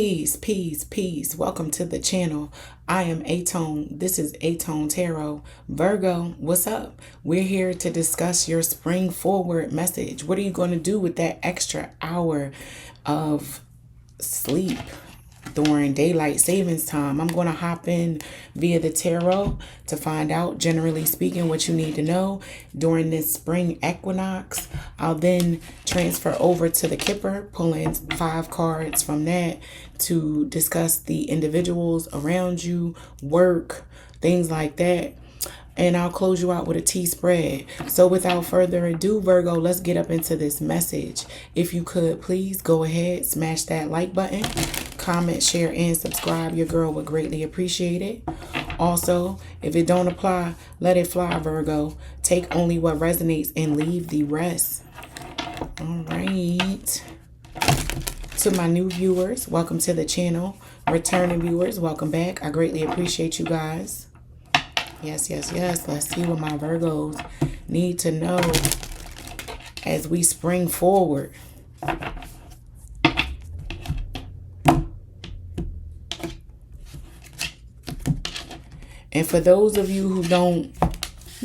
Peace, peace, peace. Welcome to the channel. I am aTone. This is aTone Tarot. Virgo, what's up? We're here to discuss your spring forward message. What are you going to do with that extra hour of sleep during daylight savings time? I'm going to hop in via the tarot to find out, generally speaking, what you need to know during this spring equinox. I'll then transfer over to the Kipper, pulling 5 cards from that to discuss the individuals around you, work, things like that. And I'll close you out with a tea spread. So without further ado, Virgo, let's get up into this message. If you could, please go ahead, smash that like button, comment, share, and subscribe. Your girl would greatly appreciate it. Also, if it don't apply, let it fly, Virgo. Take only what resonates and leave the rest. All right. To my new viewers, welcome to the channel. Returning viewers, welcome back. I greatly appreciate you guys. Yes, yes, yes. Let's see what my Virgos need to know as we spring forward. And for those of you who don't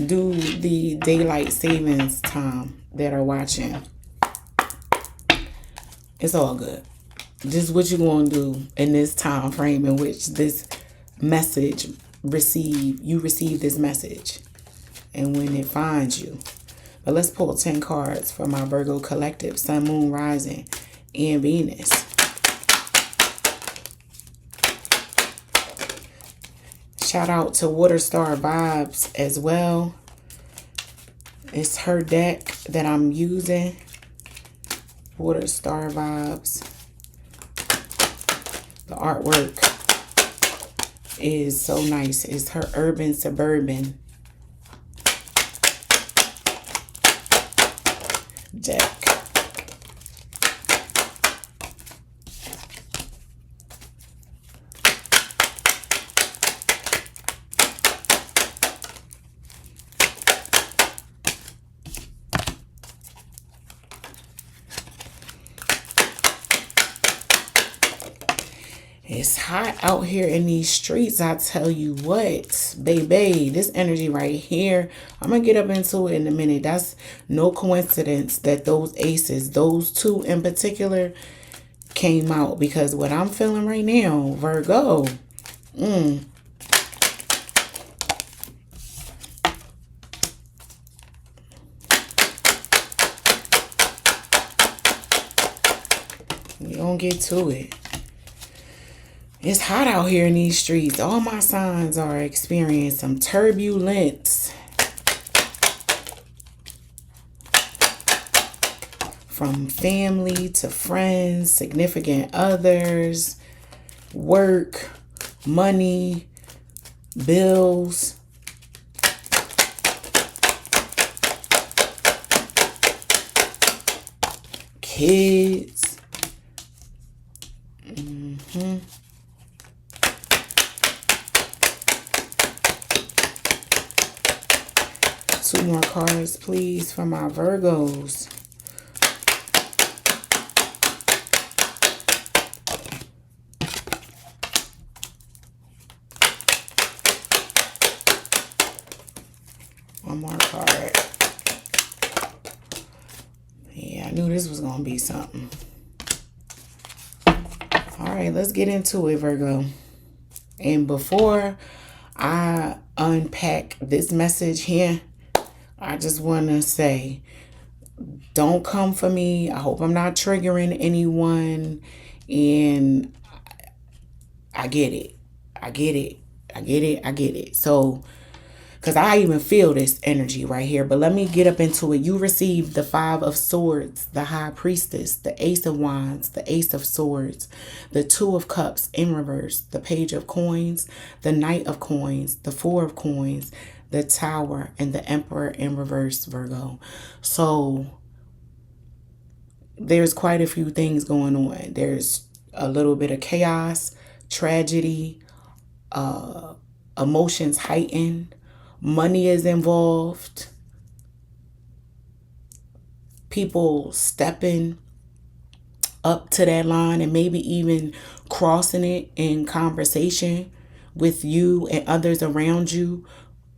do the daylight savings time that are watching, it's all good. Just what you're going to do in this time frame in which this message you receive this message and when it finds you. But let's pull 10 cards for my Virgo collective, Sun, Moon, Rising, and Venus. Shout out to Water Star Vibes as well. It's her deck that I'm using. Water Star Vibes. The artwork is so nice. It's her Urban Suburban deck. It's hot out here in these streets, I tell you what, baby. This energy right here, I'm going to get up into it in a minute. That's no coincidence that those aces, those two in particular, came out. Because what I'm feeling right now, Virgo, we're going to get to it. It's hot out here in these streets. All my signs are experiencing some turbulence. From family to friends, significant others, work, money, bills. Kids. 2 more cards, please, for my Virgos. One more card. Yeah, I knew this was going to be something. All right, let's get into it, Virgo. And before I unpack this message here, I just want to say, don't come for me. I hope I'm not triggering anyone. And I get it. I get it. I get it. I get it. So, because I even feel this energy right here. But let me get up into it. You received the 5 of Swords, the High Priestess, the Ace of Wands, the Ace of Swords, the 2 of Cups in reverse, the Page of Coins, the Knight of Coins, the 4 of Coins, the Tower, and the Emperor in reverse, Virgo. So there's quite a few things going on. There's a little bit of chaos, tragedy, emotions heightened, money is involved, people stepping up to that line and maybe even crossing it in conversation with you and others around you,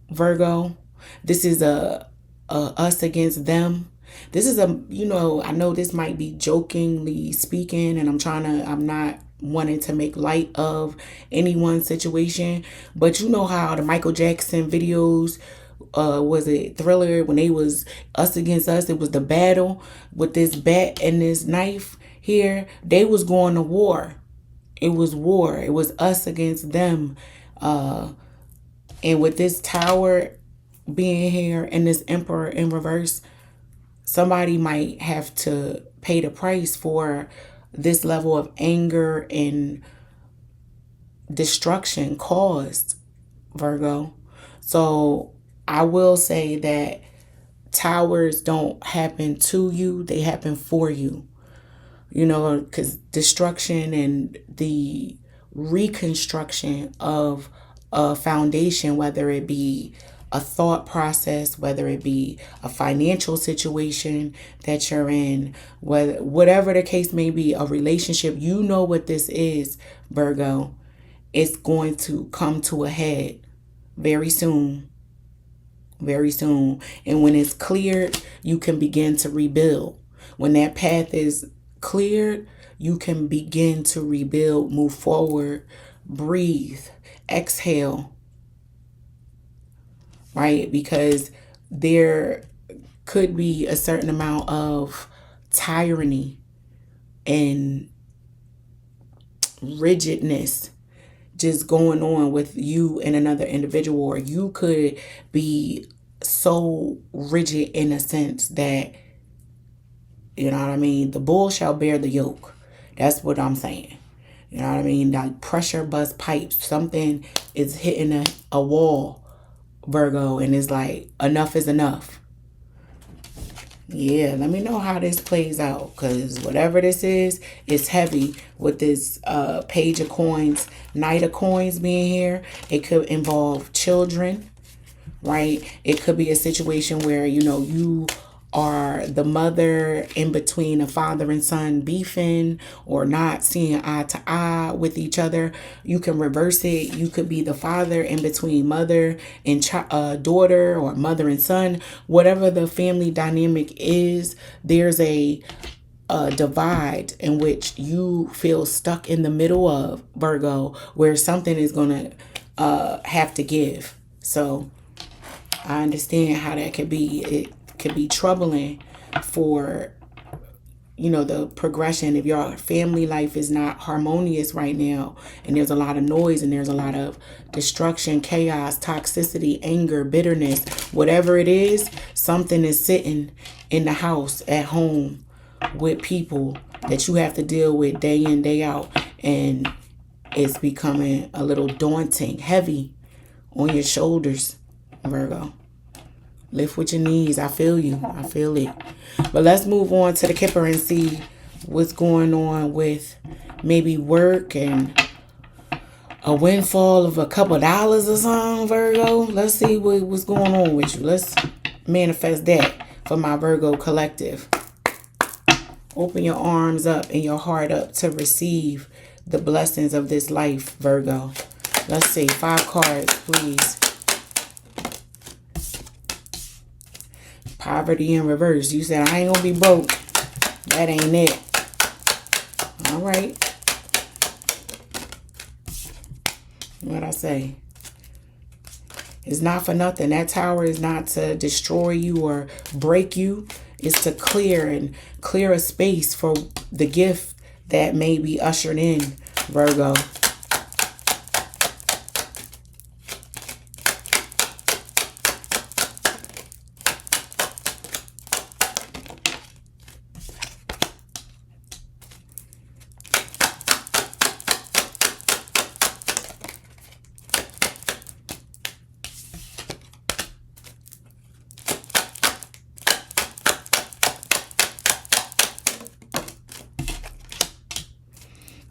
Virgo. This is a us against them. This is a, I know this might be jokingly speaking, and I'm not wanting to make light of anyone's situation, but you know how the Michael Jackson videos, was it Thriller, when they was us against us, it was the battle with this bat and this knife here. They was going to war. It was war. It was us against them. And with this tower being here and this emperor in reverse, somebody might have to pay the price for this level of anger and destruction caused, Virgo. So I will say that towers don't happen to you, they happen for you. Because destruction and the reconstruction of a foundation, whether it be a thought process, whether it be a financial situation that you're in, whatever the case may be, a relationship, you know what this is, Virgo. It's going to come to a head very soon. Very soon. And when it's cleared, you can begin to rebuild. When that path is cleared, you can begin to rebuild, move forward, breathe, exhale. Right? Because there could be a certain amount of tyranny and rigidness just going on with you and another individual, or you could be so rigid in a sense that, you know what I mean, the bull shall bear the yoke. That's what I'm saying. You know what I mean? Like pressure bust pipes. Something is hitting a wall, Virgo, and it's like, enough is enough. Yeah, let me know how this plays out, because whatever this is, it's heavy with this page of coins, knight of coins being here. It could involve children, right? It could be a situation where, you are the mother in between a father and son beefing or not seeing eye to eye with each other. You can reverse it. You could be the father in between mother and daughter, or mother and son. Whatever the family dynamic is, there's a divide in which you feel stuck in the middle of, Virgo, where something is going to have to give. So I understand how that could be. It could be troubling for, the progression. If your family life is not harmonious right now, and there's a lot of noise, and there's a lot of destruction, chaos, toxicity, anger, bitterness, whatever it is, something is sitting in the house at home with people that you have to deal with day in, day out. And it's becoming a little daunting, heavy on your shoulders, Virgo. Lift with your knees. I feel you. I feel it. But let's move on to the Kipper and see what's going on with maybe work and a windfall of a couple dollars or something, Virgo. Let's see what's going on with you. Let's manifest that for my Virgo collective. Open your arms up and your heart up to receive the blessings of this life, Virgo. Let's see. 5 cards, please. Poverty in reverse. You said, I ain't gonna be broke. That ain't it. All right. What I say? It's not for nothing. That tower is not to destroy you or break you. It's to clear a space for the gift that may be ushered in, Virgo.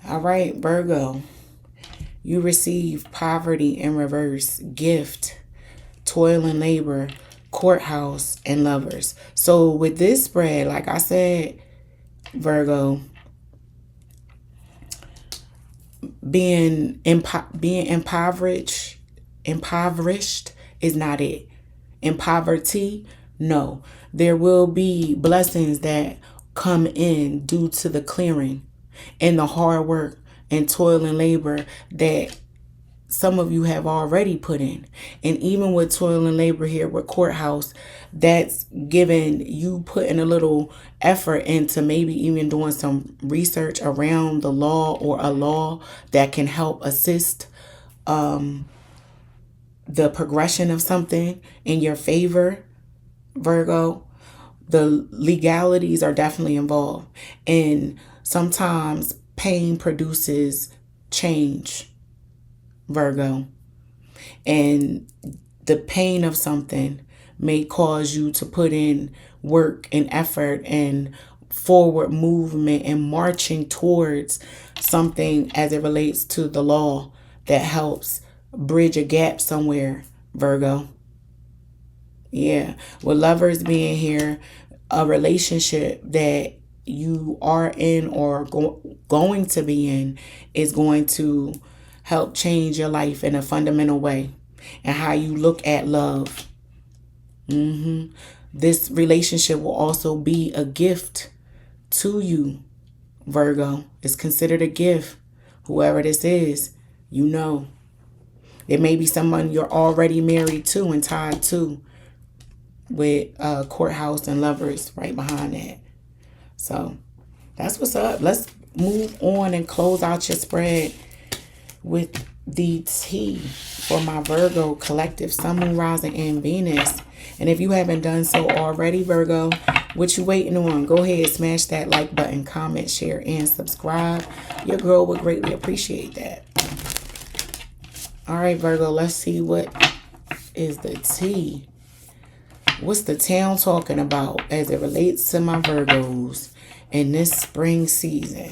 All right, Virgo, you receive poverty in reverse, gift, toil and labor, courthouse, and lovers. So with this spread, like I said, Virgo, being impoverished is not it. In poverty, no. There will be blessings that come in due to the clearing and the hard work and toil and labor that some of you have already put in. And even with toil and labor here with courthouse, that's given you putting a little effort into maybe even doing some research around the law or a law that can help assist the progression of something in your favor, Virgo. The legalities are definitely involved. And sometimes pain produces change, Virgo. And the pain of something may cause you to put in work and effort and forward movement and marching towards something as it relates to the law that helps bridge a gap somewhere, Virgo. Yeah, with lovers being here, a relationship that you are in or going to be in is going to help change your life in a fundamental way and how you look at love. This relationship will also be a gift to you, Virgo. It's considered a gift. Whoever this is, you know. It may be someone you're already married to and tied to, with courthouse and lovers right behind that. So that's what's up. Let's move on and close out your spread with the T for my Virgo collective, Sun, Moon, Rising, and Venus. And if you haven't done so already, Virgo, what you waiting on? Go ahead, smash that like button, comment, share, and subscribe. Your girl would greatly appreciate that. All right, Virgo, let's see what is the T. What's the town talking about as it relates to my Virgos in this spring season?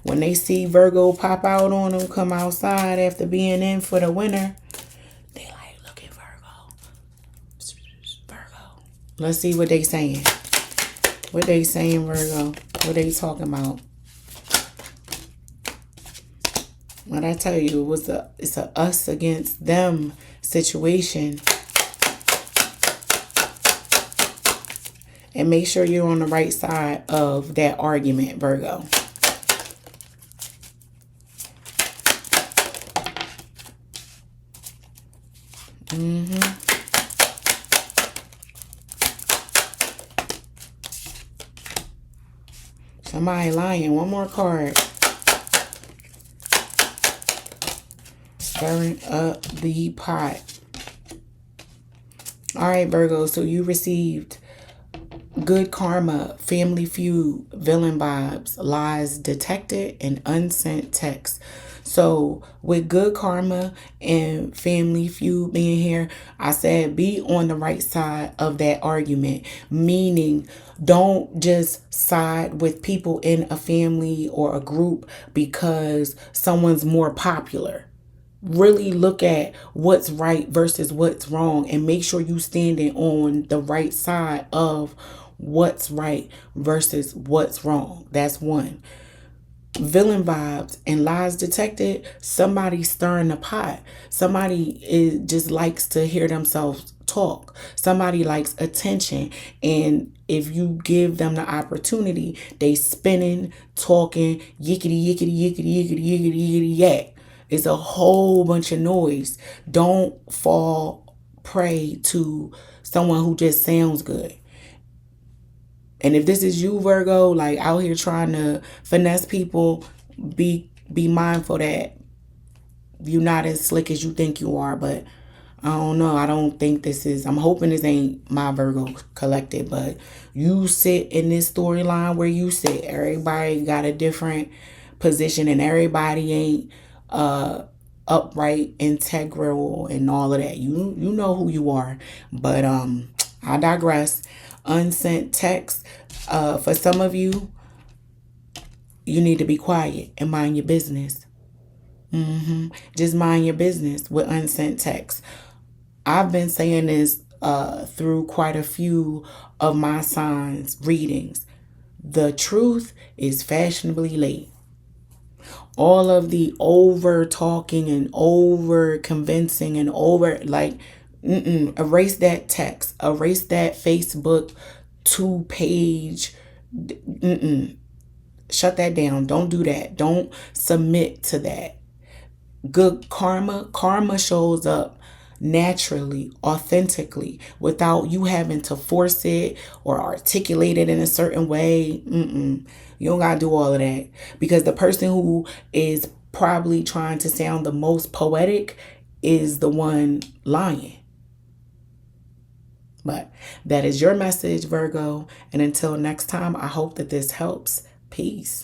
When they see Virgo pop out on them, come outside after being in for the winter, they like, look at Virgo. Virgo. Let's see what they saying. What they saying, Virgo? What they talking about? When I tell you it's a us against them situation. And make sure you're on the right side of that argument, Virgo. Somebody lying. One more card. Stirring up the pot. All right, Virgo. So you received good karma, family feud, villain vibes, lies detected, and unsent texts. So with good karma and family feud being here, I said be on the right side of that argument. Meaning, don't just side with people in a family or a group because someone's more popular. Really look at what's right versus what's wrong and make sure you standing on the right side of what's right versus what's wrong. That's one. Villain vibes and lies detected. Somebody stirring the pot. Somebody just likes to hear themselves talk. Somebody likes attention, and if you give them the opportunity, they spinning, talking, yickety yickety yickety yickety yickety yickety yak. It's a whole bunch of noise. Don't fall prey to someone who just sounds good. And if this is you, Virgo, like out here trying to finesse people, be mindful that you're not as slick as you think you are. But I don't know. I don't think this is, I'm hoping this ain't my Virgo collective, but you sit in this storyline where you sit. Everybody got a different position and everybody ain't upright, integral, and all of that. You know who you are. But I digress. Unsent text. For some of you, you need to be quiet and mind your business. Just mind your business with unsent text. I've been saying this through quite a few of my signs readings. The truth is fashionably late. All of the over talking and over convincing and over like, erase that text, erase that Facebook 2 page. Shut that down. Don't do that. Don't submit to that. Good karma shows up naturally, authentically, without you having to force it or articulate it in a certain way. You don't gotta do all of that, because the person who is probably trying to sound the most poetic is the one lying. But that is your message, Virgo. And until next time, I hope that this helps. Peace.